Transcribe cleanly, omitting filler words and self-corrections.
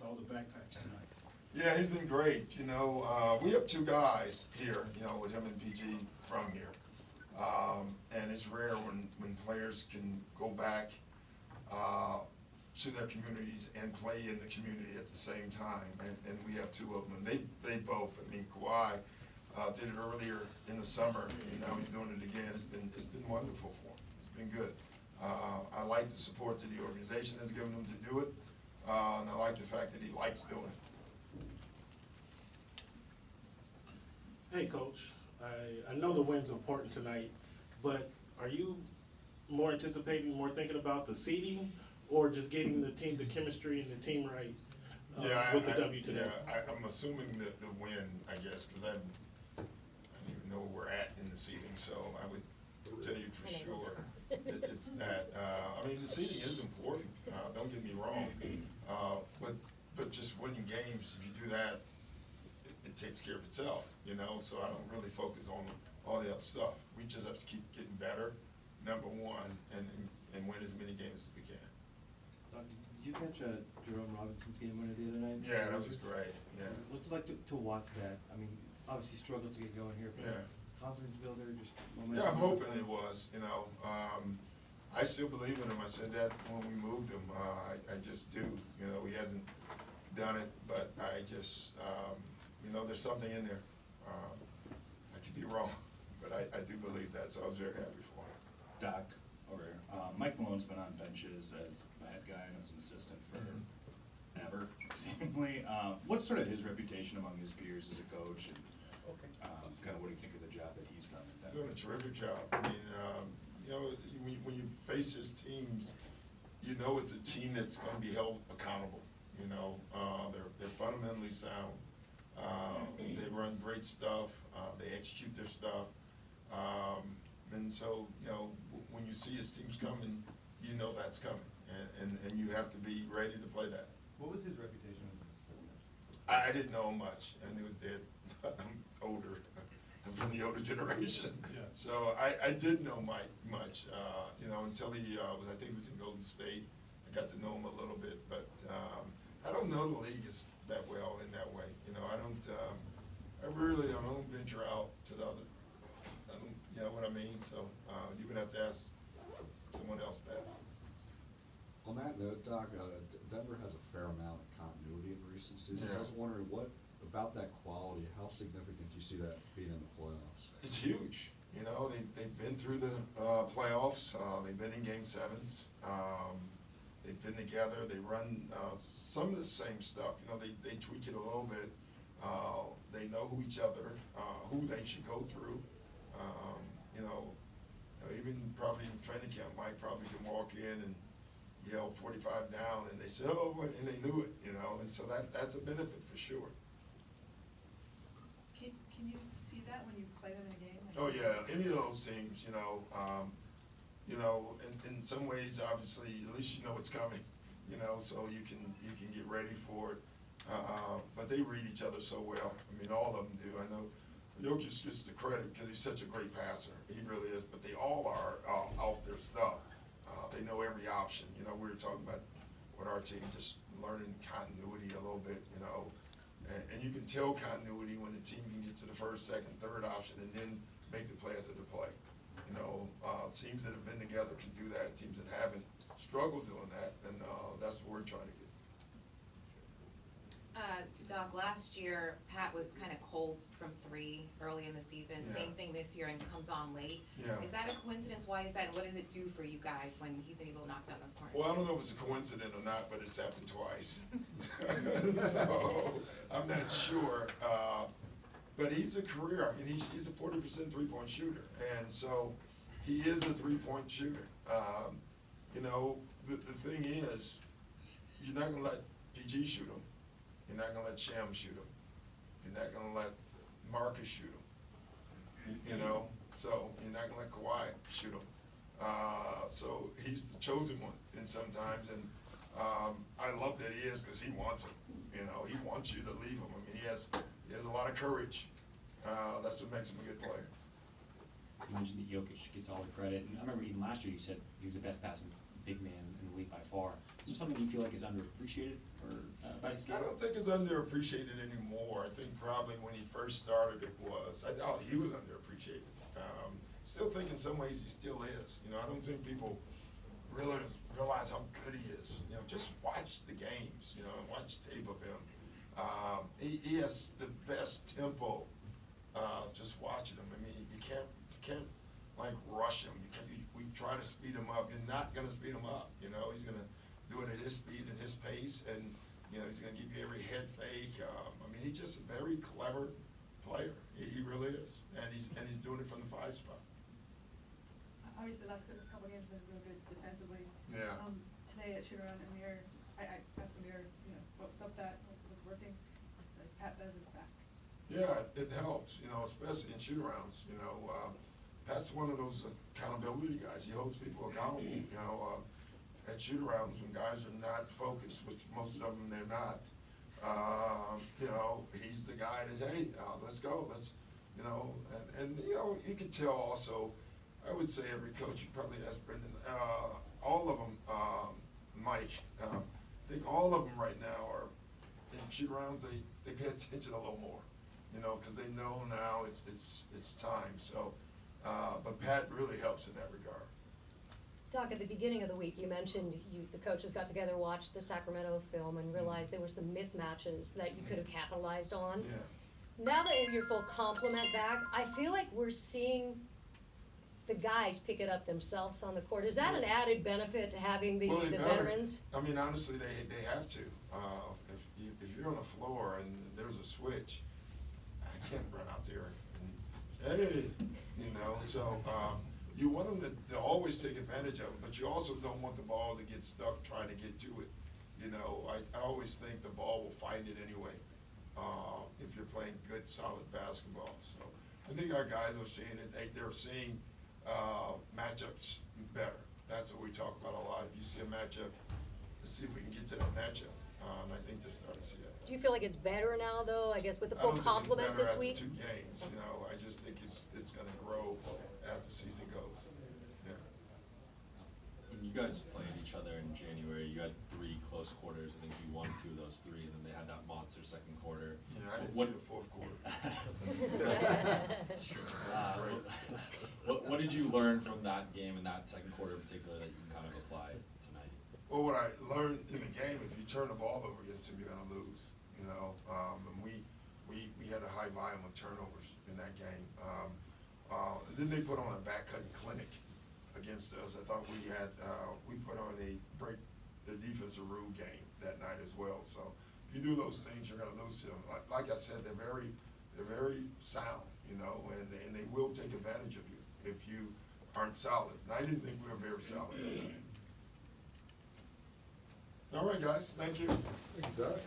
all the backpacks tonight. Yeah, he's been great. We have two guys here, with him and PG from here. And it's rare when players can go back to their communities and play in the community at the same time. And we have two of them. And they both, Kawhi did it earlier in the summer, and now he's doing it again. It's been wonderful for him. It's been good. I like the support that the organization has given him to do it. And I like the fact that he likes doing it. Hey, Coach, I know the win's important tonight, but are you more thinking about the seeding or just getting the team, the chemistry and the team right with the W today? Yeah, I'm assuming that the win, I guess, because I don't even know where we're at in the seeding, so I would tell you for sure it's that. The seeding is important, don't get me wrong, but just winning games, if you do that, it takes care of itself, so I don't really focus on all the other stuff. We just have to keep getting better, number one, and win as many games as we can. Did you catch Jerome Robinson's game winner the other night? Yeah, that was great, yeah. What's it like to watch that? Obviously struggled to get going here, but Yeah. confidence builder, just momentum. Yeah, I'm hoping it was, I still believe in him. I said that when we moved him. I just do. He hasn't done it, but I just, there's something in there. I could be wrong, but I do believe that, so I was very happy for him. Doc, over here. Mike Malone's been on benches as the head guy and as an assistant for ever, seemingly. What's sort of his reputation among his peers as a coach, and kind of what do you think of the job that he's done? Doing a terrific job. When you face his teams, it's a team that's going to be held accountable. They're fundamentally sound. They run great stuff. They execute their stuff. And so, when you see his teams coming, that's coming. And you have to be ready to play that. What was his reputation as an assistant? I didn't know him much, and he was dead. I'm older. I'm from the older generation. Yeah. So I did know Mike much, until he was, I think he was in Golden State. I got to know him a little bit, but I don't know the league that well in that way. I don't venture out to the other, you know what I mean? So you would have to ask someone else that. On that note, Doc, Denver has a fair amount of continuity in recent seasons. Yeah. I was wondering, what about that quality, how significant do you see that being in the playoffs? It's huge. They've been through the playoffs. They've been in game sevens. They've been together. They run some of the same stuff. They tweak it a little bit. They know who each other, who they should go through. Even probably in training camp, Mike probably can walk in and yell 45 down, and they said, oh, and they knew it, and so that's a benefit for sure. Can you see that when you play them in a game? Oh, yeah, any of those teams, in some ways, obviously, at least you know it's coming, so you can get ready for it. But they read each other so well. All of them do. I know Jokic gets the credit because he's such a great passer. He really is, but they all are off their stuff. They know every option. We were talking about with our team, just learning continuity a little bit, and you can tell continuity when the team can get to the first, second, third option and then make the play after the play. Teams that have been together can do that. Teams that haven't struggled doing that, and that's what we're trying to get. Doc, last year, Pat was kind of cold from three early in the season. Yeah. Same thing this year and comes on late. Yeah. Is that a coincidence? Why is that? And what does it do for you guys when he's able to knock down those corners? Well, I don't know if it's a coincidence or not, but it's happened twice. So I'm not sure. But he's a career. He's a 40% three-point shooter, and so he is a three-point shooter. The thing is, you're not going to let PG shoot him. You're not going to let Sham shoot him. You're not going to let Marcus shoot him. So you're not going to let Kawhi shoot him. So he's the chosen one, and sometimes, and I love that he is because he wants it. He wants you to leave him. He has a lot of courage. That's what makes him a good player. You mentioned that Jokic gets all the credit, and I remember even last year you said he was the best passing big man in the league by far. Is there something you feel like is underappreciated or about his game? I don't think it's underappreciated anymore. I think probably when he first started it was. I doubt he was underappreciated. Still think in some ways he still is. You know, I don't think people really realize how good he is. You know, just watch the games. You know, watch tape of him. He has the best tempo. Just watching him. I mean, you can't like rush him. We try to speed him up. You're not gonna speed him up. You know, he's gonna do it at his speed and his pace, and you know he's gonna give you every head fake. I mean, he's just a very clever player. He really is, and he's doing it from the 5 spot. Obviously, the last couple of games have been real good defensively. Yeah. Today at shoot-around, Amir, I asked Amir, you know, what's up that, what's working? He said, Pat Bev is back. Yeah, it helps. You know, especially in shoot-arounds. You know, Pat's one of those accountability guys. He holds people accountable. You know, at shoot-arounds when guys are not focused, which most of them they're not. You know, he's the guy that, hey, let's go, let's, you know, and you know, you can tell also, I would say every coach, you probably asked Brendan, all of them, Mike, I think all of them right now are, in shoot-arounds, they pay attention a little more, you know, because they know now it's time, so, but Pat really helps in that regard. Doc, at the beginning of the week, you mentioned the coaches got together, watched the Sacramento film, and realized there were some mismatches that you could have capitalized on. Yeah. Now that you have your full complement back, I feel like we're seeing the guys pick it up themselves on the court. Is that an added benefit to having the Well, they better. veterans? I mean, honestly, they have to. If you're on the floor and there's a switch, I can't run out there and, hey, you know, so, you want them to always take advantage of it, but you also don't want the ball to get stuck trying to get to it. You know, I always think the ball will find it anyway, if you're playing good, solid basketball. So I think our guys are seeing it. They're seeing matchups better. That's what we talk about a lot. If you see a matchup, let's see if we can get to that matchup. And I think they're starting to see that. Do you feel like it's better now, though, I guess, with the I full don't think it's complement better this after week? 2 games, you know, I just think it's gonna grow as the season goes, yeah. When you guys played each other in January, you had 3 close quarters. I think you won 2 of those 3, and then they had that monster second quarter. Yeah, I didn't What- see the 4th quarter. What did you learn from that game and that second quarter in particular that you can kind of apply tonight? Well, what I learned in the game, if you turn the ball over against him, you're gonna lose, you know, and we had a high volume of turnovers in that game. And then they put on a back cutting clinic against us. I thought we put on a break the defensive rule game that night as well. So if you do those things, you're gonna lose to them. Like I said, they're very sound, you know, and they will take advantage of you if you aren't solid. And I didn't think we were very solid that night. All right, guys, thank you. Thank you, Doc.